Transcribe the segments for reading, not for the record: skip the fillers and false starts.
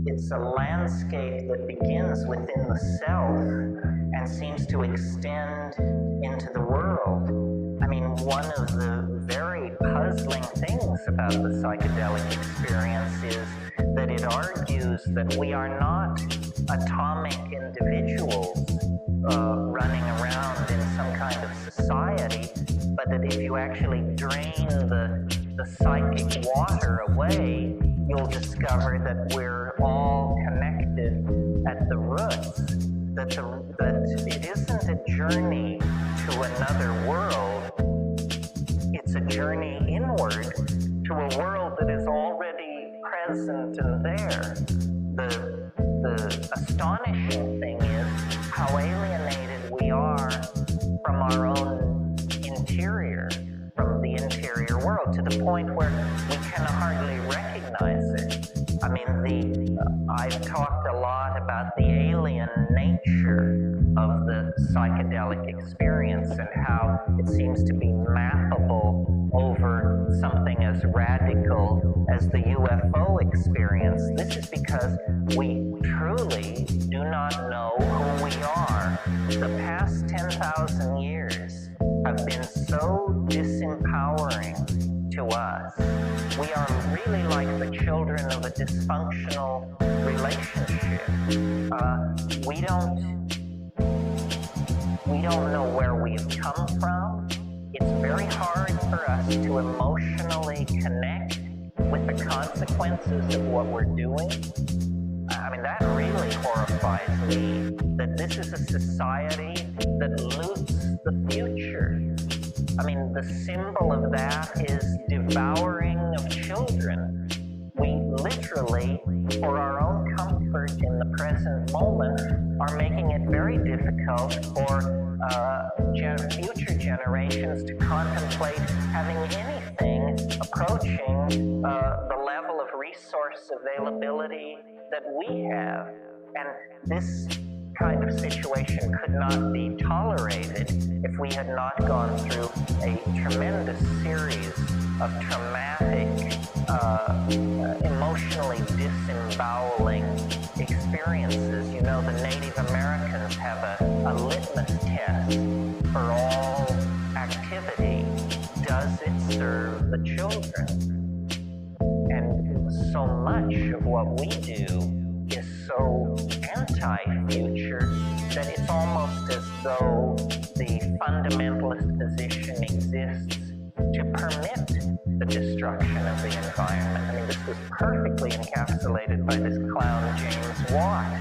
It's a landscape that begins within the self and seems to extend into the world. I mean, one of the very puzzling things about the psychedelic experience is that it argues that we are not atomic individuals running around in some kind of society, but that if you actually drain the psychic water away, you'll discover that we're all connected at the roots, that it isn't a journey to another world, it's a journey inward to a world that is already present and there. The astonishing thing is how alienated we are from our own interior, from the interior world, to the point where we can hardly recognize it. I mean, I've talked a lot about the alien nature of the psychedelic experience and how it seems to be mappable over something as radical as the UFO experience. This is because we truly do not know who we are. The past 10,000 years have been so disempowering to us. We are really like the children of a dysfunctional relationship. We don't know where we've come from. It's very hard for us to emotionally connect with the consequences of what we're doing. I mean, that really horrifies me, that this is a society that loots the future. I mean, the symbol of that is devouring of children. We literally, for our own comfort in the present moment, are making it very difficult for future generations to contemplate having anything approaching the level of resource availability that we have. And this kind of situation could not be tolerated if we had not gone through a tremendous series of traumatic, emotionally disemboweling experiences. You know, the Native Americans have a litmus test for all activity. Does it serve the children? And so much of what we do is so anti-future that it's almost as though the fundamentalist position exists to permit the destruction of the environment. I mean, this was perfectly encapsulated by this clown James Watt,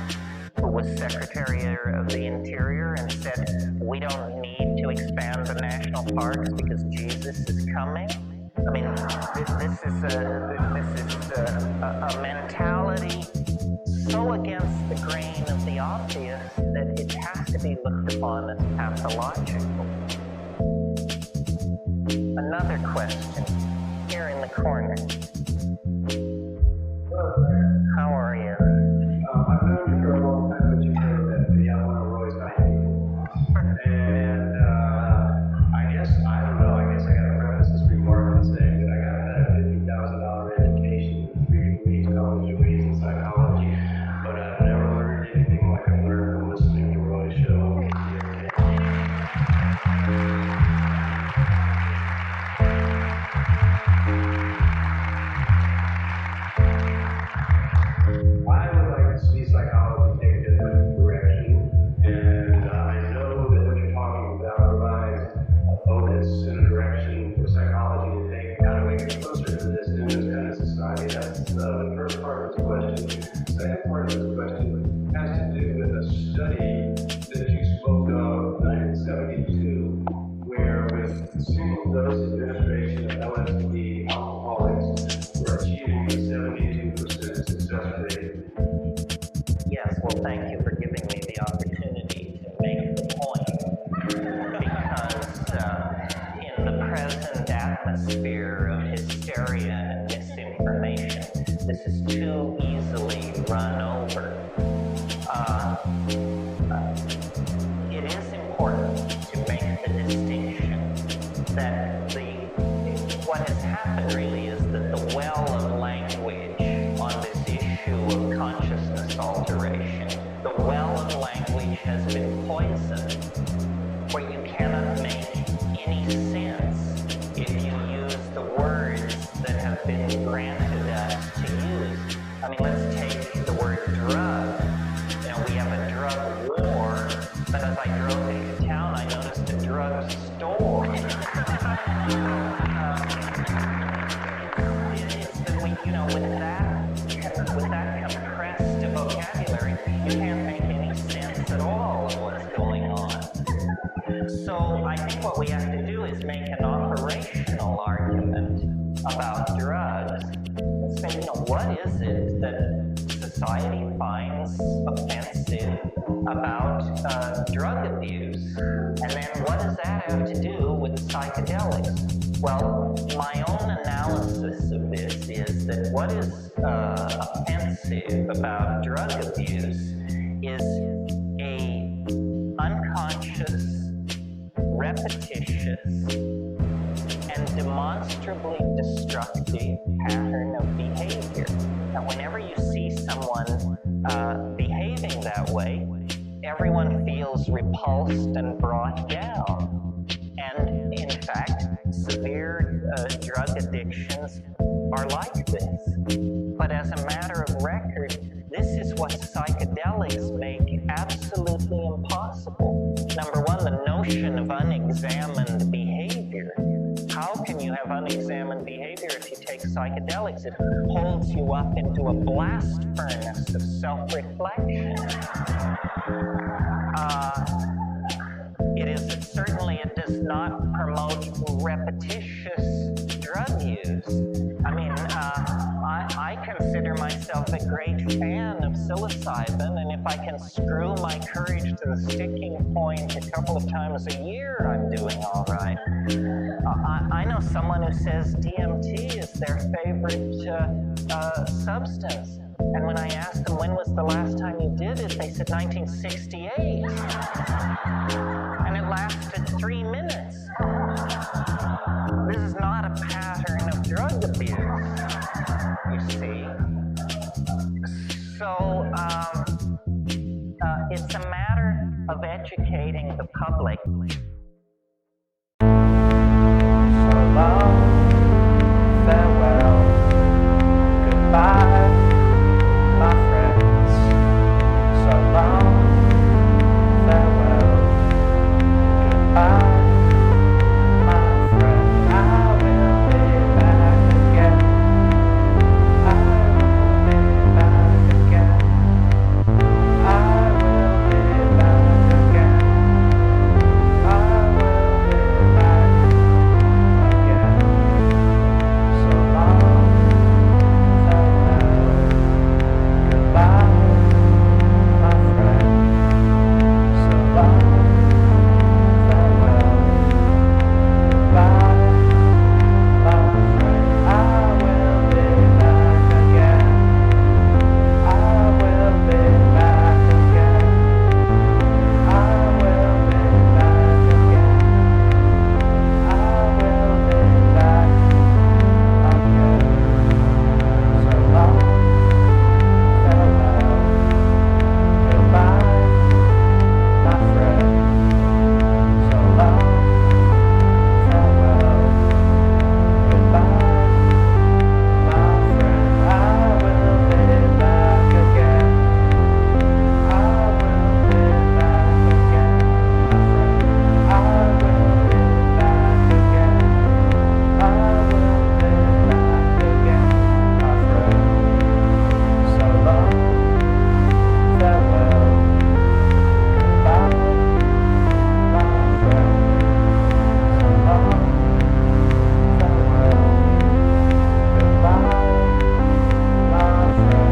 who was Secretary of the Interior and said, we don't need to expand the national parks because Jesus is coming. I mean, this is a mentality so against the grain of the obvious that it has to be looked upon as pathological. Another question, here in the corner. How are you? I've known you for a long time, but you know that the Roy's not here. And I guess I got a preface this remark and saying that I got a $50,000 education in 3 weeks college degrees in psychology, but I've never learned anything like I've learned from listening to Roy's show. I would like to see psychology take a different direction, and I know that what you're talking about provides a focus and a direction for psychology to take. How do we get closer to this in this kind of society? That's the first part of this question. The second part of this question has to do with a study that you spoke of in 1972, where with single dose administration of LSD, alcoholics were achieving a 72% success rate. Yes, well, thank you for giving me the opportunity to make the point, because in the present atmosphere of hysteria and misinformation, this is too easily run over. It is important to make the distinction that what has happened really is that the well of language on this issue of consciousness what we have to do is make an operational argument about drugs. Say, what is it that society finds offensive about drug abuse? And then what does that have to do with psychedelics? Well, my own analysis of this is that what is offensive about drug abuse is a unconscious, repetitious, and demonstrably destructive pattern of behavior. And whenever you see someone behaving that way, everyone feels repulsed and brought down. And in fact, severe drug addictions are like this. But as a matter of record, this is what psychedelics make absolutely impossible. Number one, the notion of unexamined behavior. How can you have unexamined behavior if you take psychedelics? It holds you up into a blast furnace of self-reflection. It does not promote repetitious drug use. I mean, I consider myself a great fan of psilocybin, and if I can screw my courage to the sticking point a couple of times a year, I'm doing all right. I know someone who says DMT is their favorite substance. And when I asked them when was the last time you did it, they said 1968. And it lasted 3 minutes. This is not a pattern of drug abuse, you see. So it's a matter of educating the public. So long, farewell, goodbye, my friends. So long, farewell, goodbye, my friend. I will be back again. I will be back again. I will be back again. I will be back again. So long, farewell, goodbye, my friend. So long, farewell, goodbye, my friend. I will be back again. I will be back again. I will be back again. I will be back again. So long, farewell, goodbye, my friend. So long, farewell, goodbye, my friend. I will be back again. I will be back again, my friend. I will be back again. I will be back again, my friend. So long, farewell, goodbye, my friend. So long, farewell, goodbye, my friend.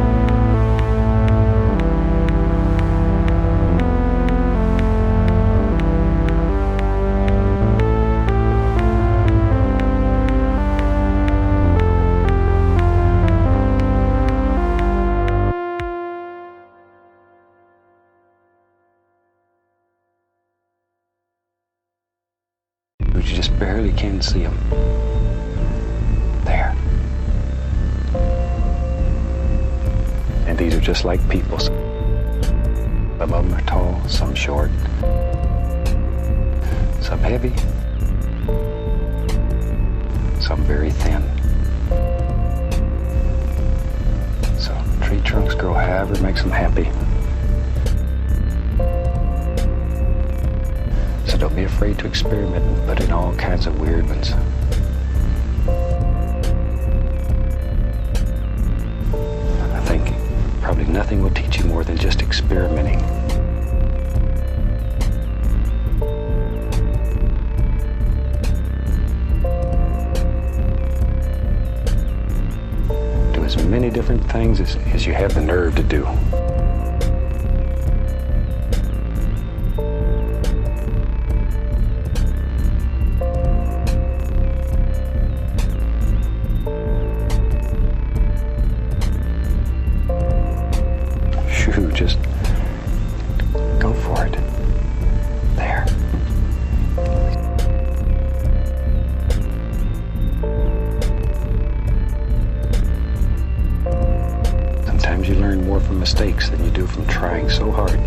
But you just barely can see them. There. And these are just like people. Some of them are tall, some short, some heavy, some very thin. So tree trunks grow however makes them happy. So don't be afraid to experiment and put in all kinds of weird ones. I think probably nothing will teach you more than just experimenting. different things as you have the nerve to do. Shoo, just go for it. There. Sometimes you learn more from mistakes than you do from trying so hard.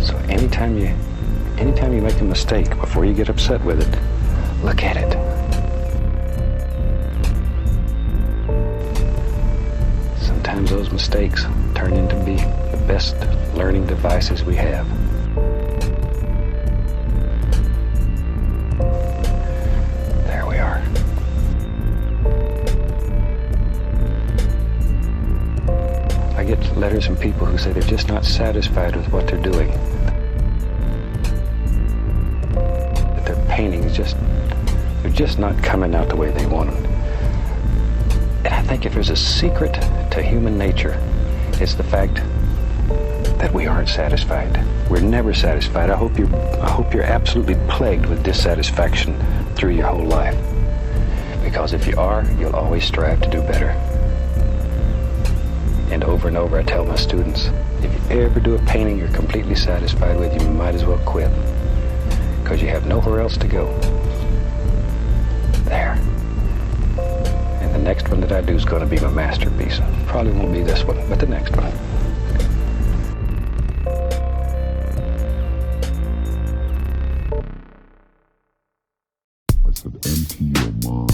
So anytime you make a mistake, before you get upset with it, look at it. Sometimes those mistakes turn into be the best learning devices we have. There we are. I get letters from people who say they're just not satisfied with what they're doing. That their paintings they're just not coming out the way they want them. And I think if there's a secret to human nature, it's the fact that we aren't satisfied. We're never satisfied. I hope you're absolutely plagued with dissatisfaction through your whole life. Because if you are, you'll always strive to do better. And over I tell my students, if you ever do a painting you're completely satisfied with, you might as well quit. Because you have nowhere else to go. There. The next one that I do is going to be my masterpiece. Probably won't be this one, but the next one. I said, empty your mind.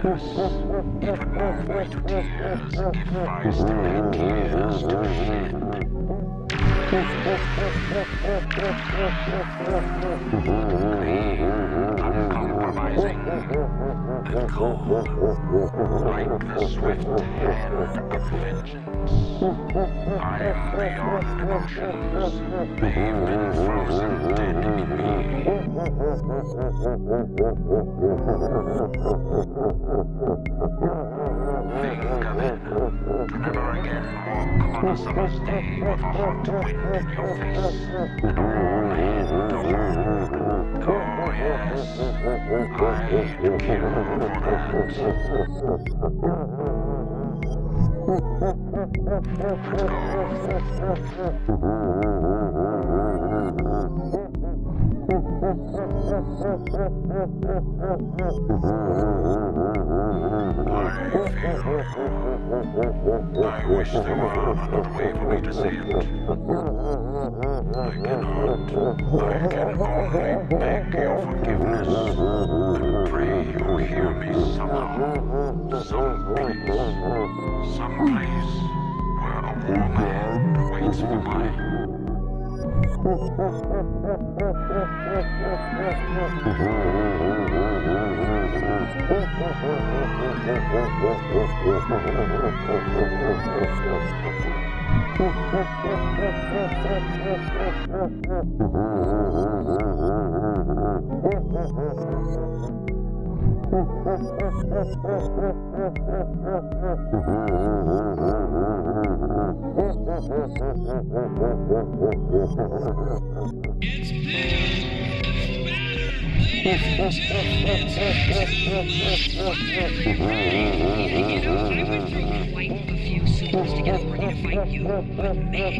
Yes, it would move me to tears if I still had tears to shed. Clean, uncompromising, and cold, like the swift hand of vengeance. I am beyond emotions. They've been frozen dead in me. Think of it. To never again walk on a summer's day with a hot wind in your face and a warm hand over. Oh yes, I'd kill for I wish there were another way for me to say it. I cannot. I can only beg your forgiveness and pray you hear me somehow. Someplace where a warm hand waits for mine. It's better, quite a few suitors together ready to fight you, but man,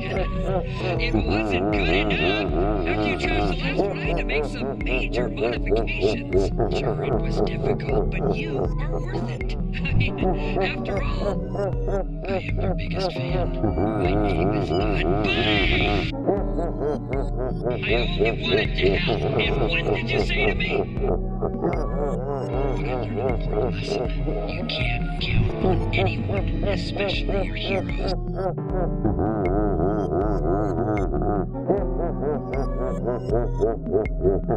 it wasn't good enough. After you chose the last ride to make some major modifications, sure, it was difficult, but you are worth it. I mean, after all, I am your biggest fan. My name is Goodbye. I only wanted to help, and what did you say to me? But I learned an important lesson. You can't count on anyone, especially your heroes.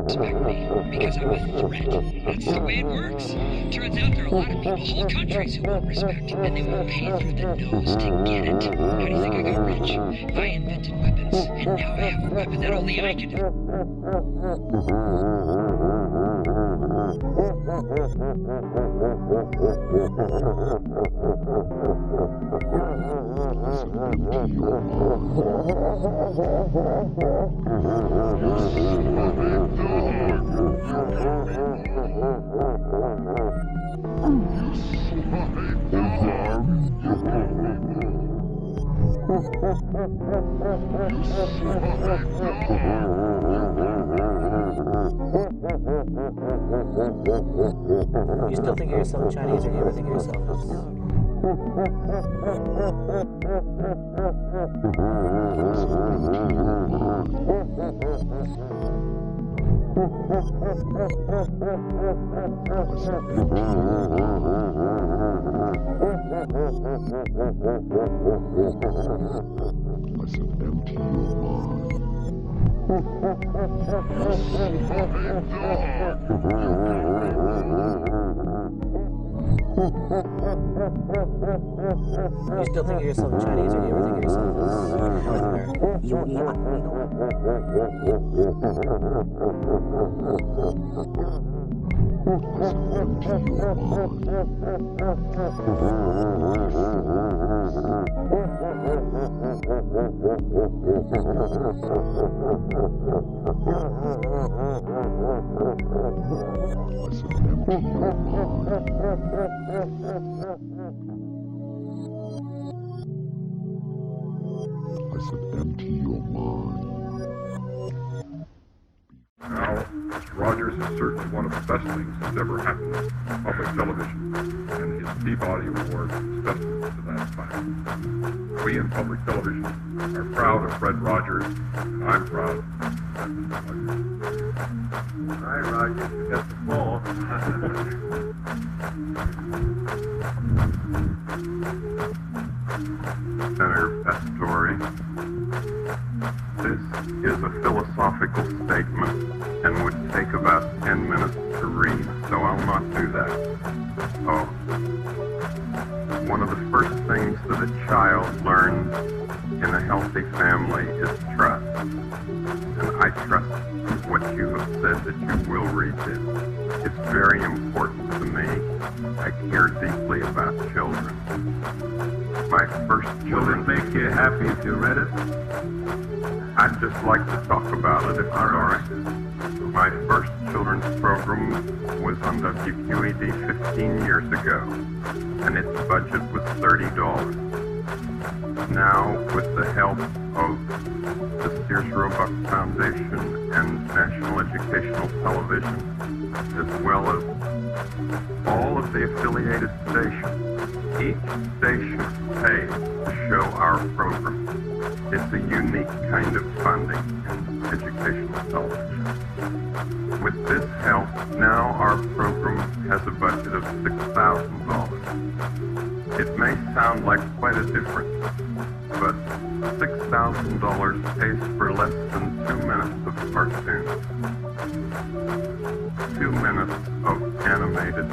Respect me, because I'm a threat. That's the way it works. Turns out there are a lot of people, whole countries, who won't respect, and they won't pay through the nose to get it. How do you think I got rich? I invented weapons, and now I have a weapon that only I can do. You still think of yourself Chinese, or do you ever think of yourself as... I said empty your mind. You still think of yourself Chinese, or do you ever think of yourself as North American? I said empty your mind. Now, Mr. Rogers is certainly one of the best things that's ever happened to public television, and his Peabody Award is testament to that fact. We in public television are proud of Fred Rogers, and I'm proud of Mr. Rogers. All right, Rogers, you got the ball. Senator Pastori, this is a philosophical statement and would take about 10 minutes to read, so I'll not do that. Oh. One of the first things that a child learns in a healthy family is trust. And I trust what you have said that you will read this. It's very important to me. I care deeply about children. My first children... Will it make you happy if you read it? I'd just like to talk about it if it's all right. My first children's program was on WQED 15 years ago, and its budget was $30. Now, with the help of the Sears Roebuck Foundation and National Educational Television, as well as all of the affiliated stations, each station pays to show our program. It's a unique kind of funding in educational television. With this help, now our program has a budget of $6,000. It may sound like quite a difference, but $6,000 pays for less than 2 minutes of cartoons. 2 minutes of animated,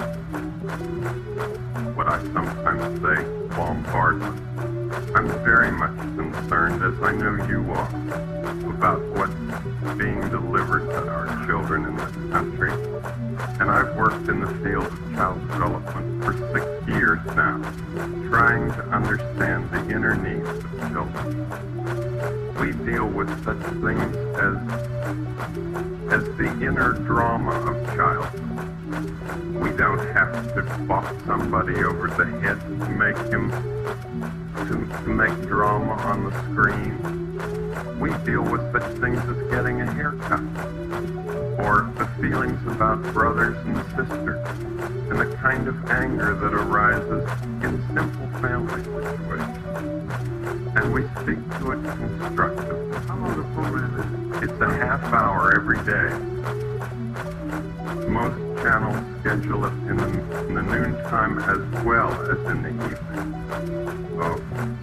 what I sometimes say, bombardment. I'm very much concerned, as I know you are, about what's being delivered to our children in this country. And I've worked in the field of child development for 6 years now, trying to understand the inner needs of children. We deal with such things as the inner drama of childhood. We don't have to bop somebody over the head to make him to make drama on the screen. We deal with such things as getting a haircut, or the feelings about brothers and sisters, and the kind of anger that arises in simple family situations. And we speak to it constructively. How long the program is? It's a half hour every day. Most channels schedule it in the noontime as well as in the evening. So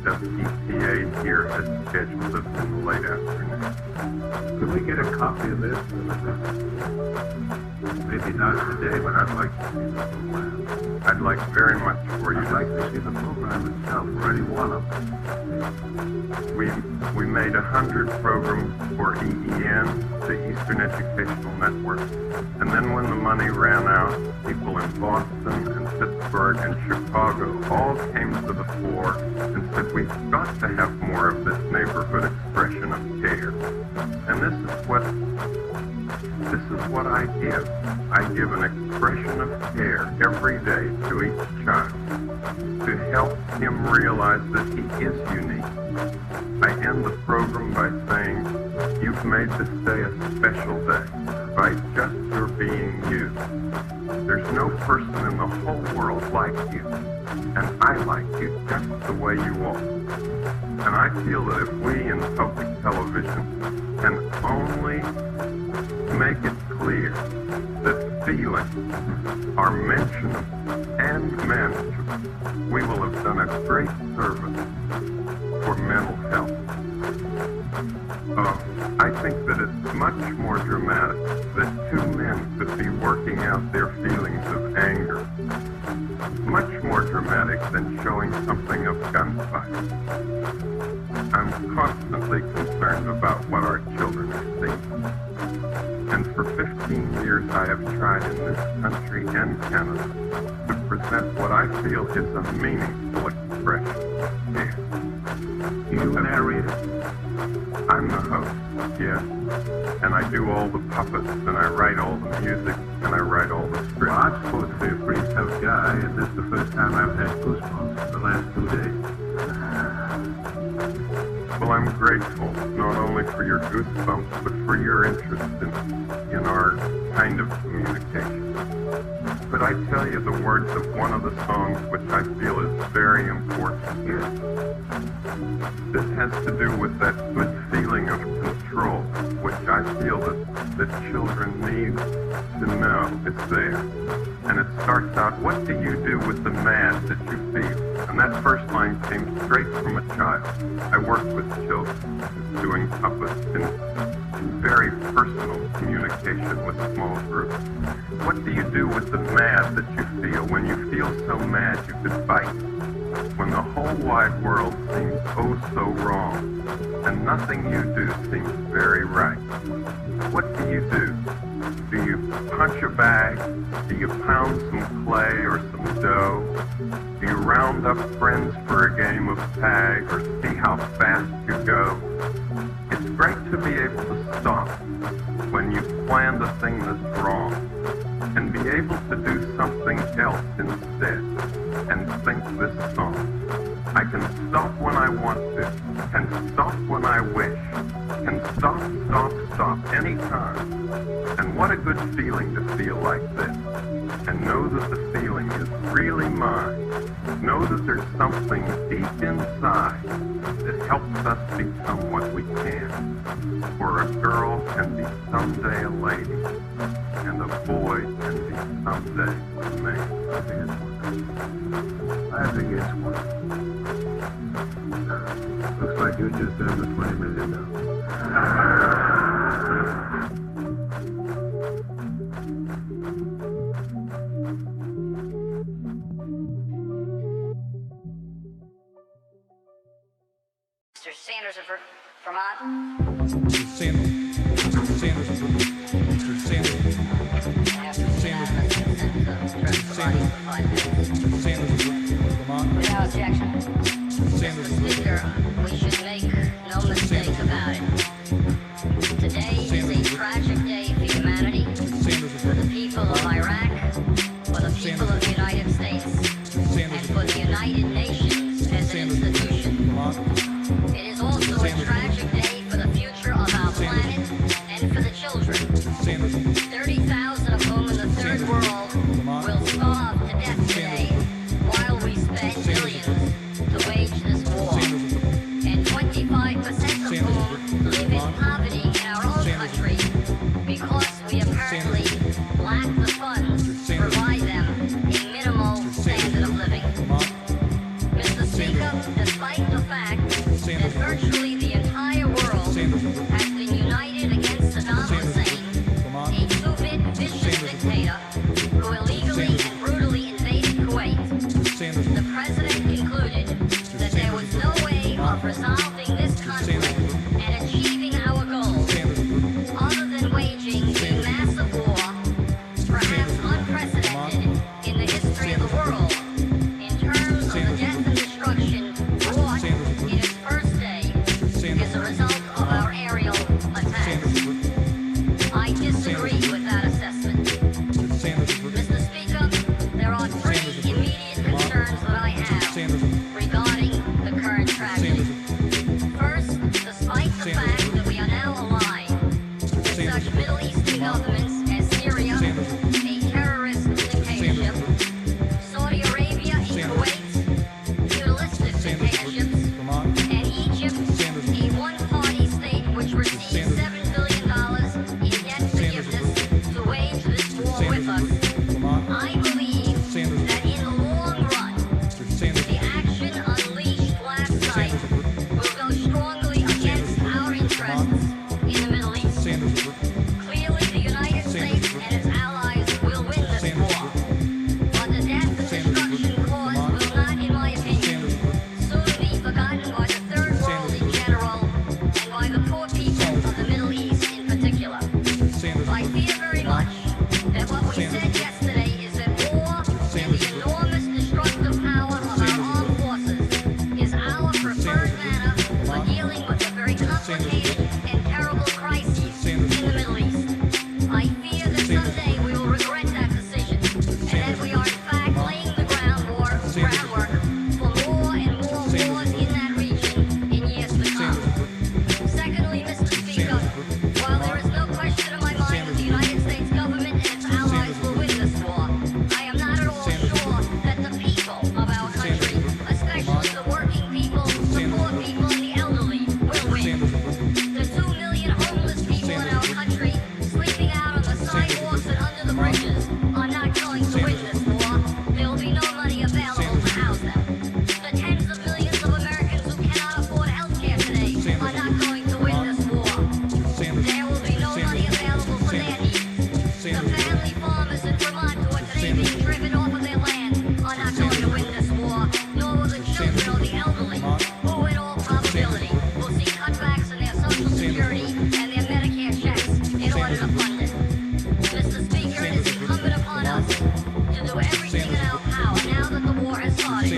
WETA here has scheduled it in the late afternoon. Could we get a copy of this? Maybe not today, but I'd like to see the program. I'd like very much for you I'd like to see the program itself, or any one of them. We made 100 programs for EEN, the Eastern Educational Network, and then when the money ran out, people in Boston and Pittsburgh and Chicago all came to the fore and said, we've got to have more of this neighborhood expression of care. And this is what I give. I give an expression of care every day to each child to help him realize that he is unique. I end the program by saying, you've made this day a special day by just your being you. There's no person in the whole world like you, and I like you just the way you are. And I feel that if we in public television can only make it clear that feelings are mentionable and manageable, we will have done a great service for mental health. I think that it's much more dramatic that 2 men could be working out their feelings of anger. Much more dramatic than showing something of gunfight. I'm constantly concerned about what our children are seeing. And for 15 years I have tried in this country and Canada to present what I feel is a meaningful expression of care. You narrate it? I'm the host, yes. And I do all the puppets, and I write all the music, and I write all the scripts. Well, I'm supposed to be a pretty tough guy, and this is the first time I've had goosebumps in the last 2 days. Well, I'm grateful, not only for your goosebumps, but for your interest in our kind of communication. But I tell you the words of one of the songs which I feel is very important here. This has to do with that good feeling of control, which I feel that children need to know it's there. And it starts out, what do you do with the mad that you feel? And that first line came straight from a child. I work with children, doing up in very personal communication with small groups. What do you do with the mad that you feel? When you feel so mad you could bite. When the whole wide world seems oh so wrong, and nothing you do seems very right. What do you do? Do you punch a bag? Do you pound some clay or some dough? Do you round up friends for a game of tag or see how fast you go? It's great to be able to stop when you plan the thing that's wrong and be able to do something else instead and think this song. I can stop when I want to, can stop when I wish, can stop anytime. And what a good feeling to feel like this and know that the feeling is really mine. Know that there's something deep inside that helps us become what we can. For a girl can be someday a lady, and a boy can be someday a man. I think it's one. Looks like you're just down to 20 million now. Mr. Sanders of Vermont. Mr. Sanders of Vermont. Mr. Sanders of Vermont. Without objection. Mr. Speaker, we should make no mistake about it. Today is a tragic day for humanity, for the people of Iraq, for the people of the United States, and for the United Nations as an institution. It is also a tragic day for the future of our planet and for the children. 30,000 of whom in the third world will starve to death today while we spend billions to wage this war. And 25% of whom live in poverty in our own country because we apparently lack the funds to provide them in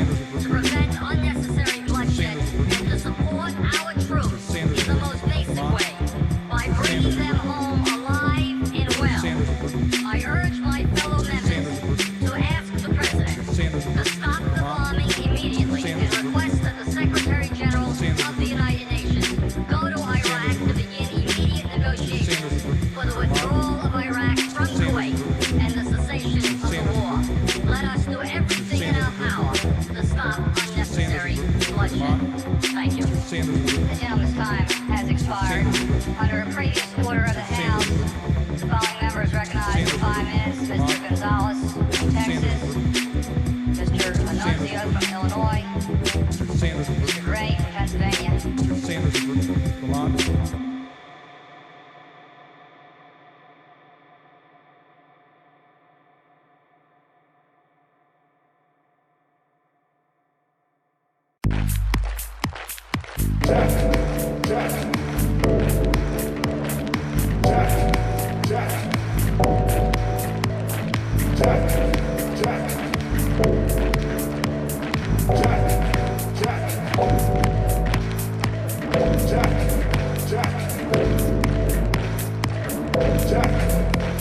to prevent unnecessary bloodshed, and to support our troops in the most basic way, by bringing them home alive and well. I urge my fellow members to ask the President to stop the bombing immediately and request that the Secretary General of the United Nations go to Iraq to begin immediate negotiations for the withdrawal of Iraq from Kuwait and the cessation of the war. Let us do everything in our power to stop unnecessary bloodshed. Thank you. The gentleman's time has expired. Under a previous order of the House, the following members recognized for 5 minutes: Mr. Gonzalez from Texas, Mr. Annunzio from Illinois, Mr. Gray from Pennsylvania.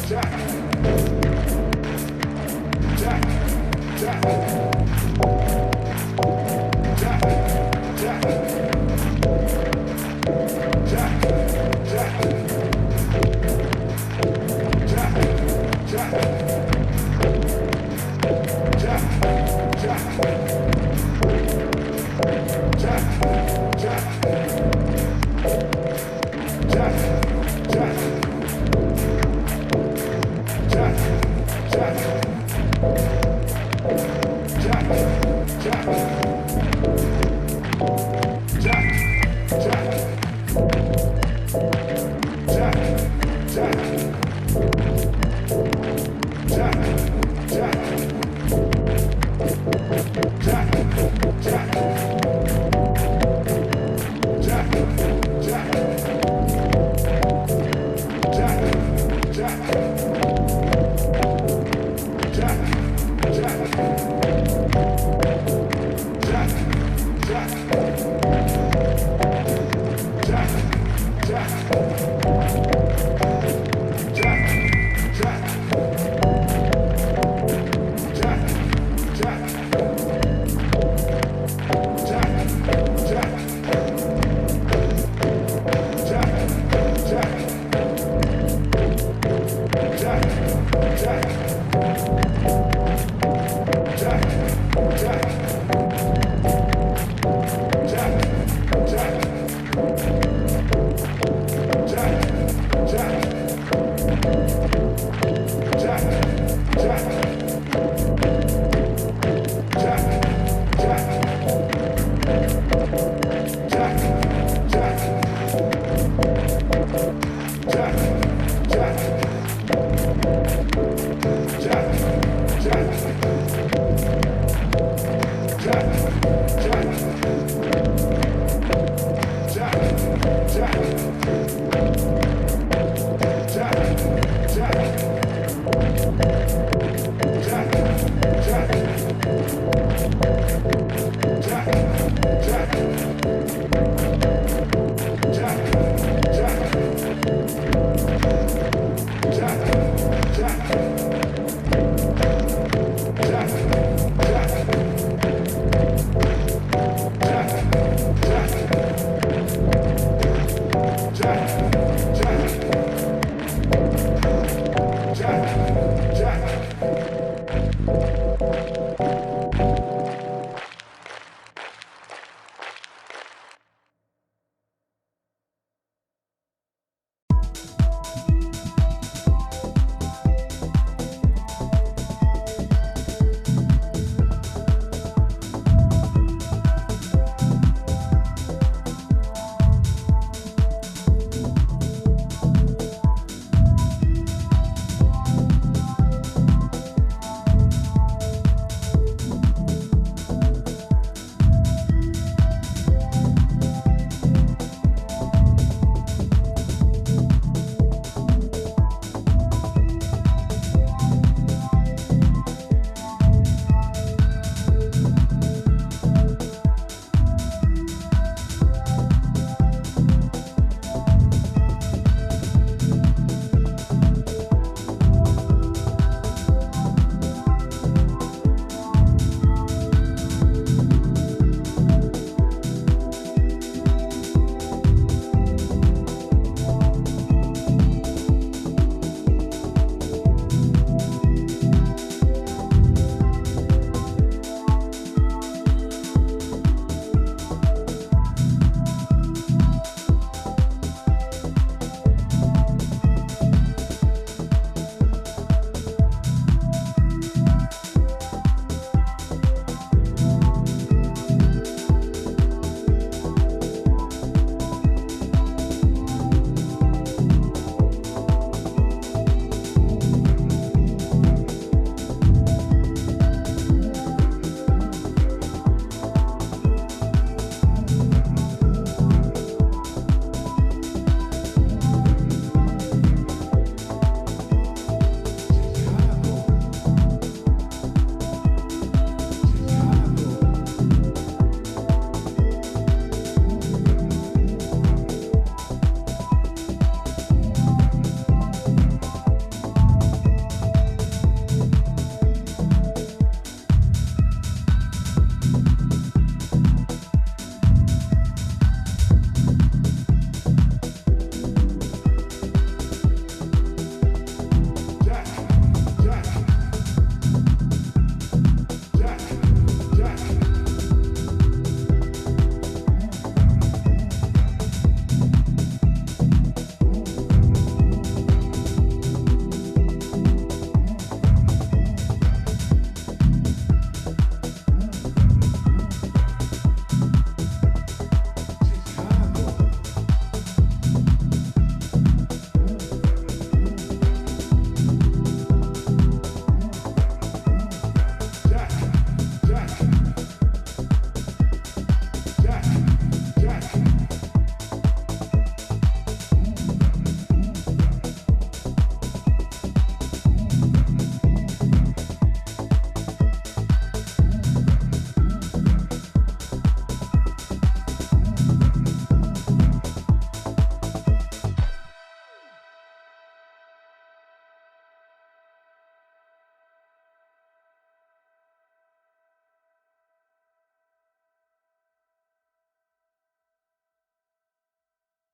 Jack.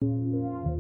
Thank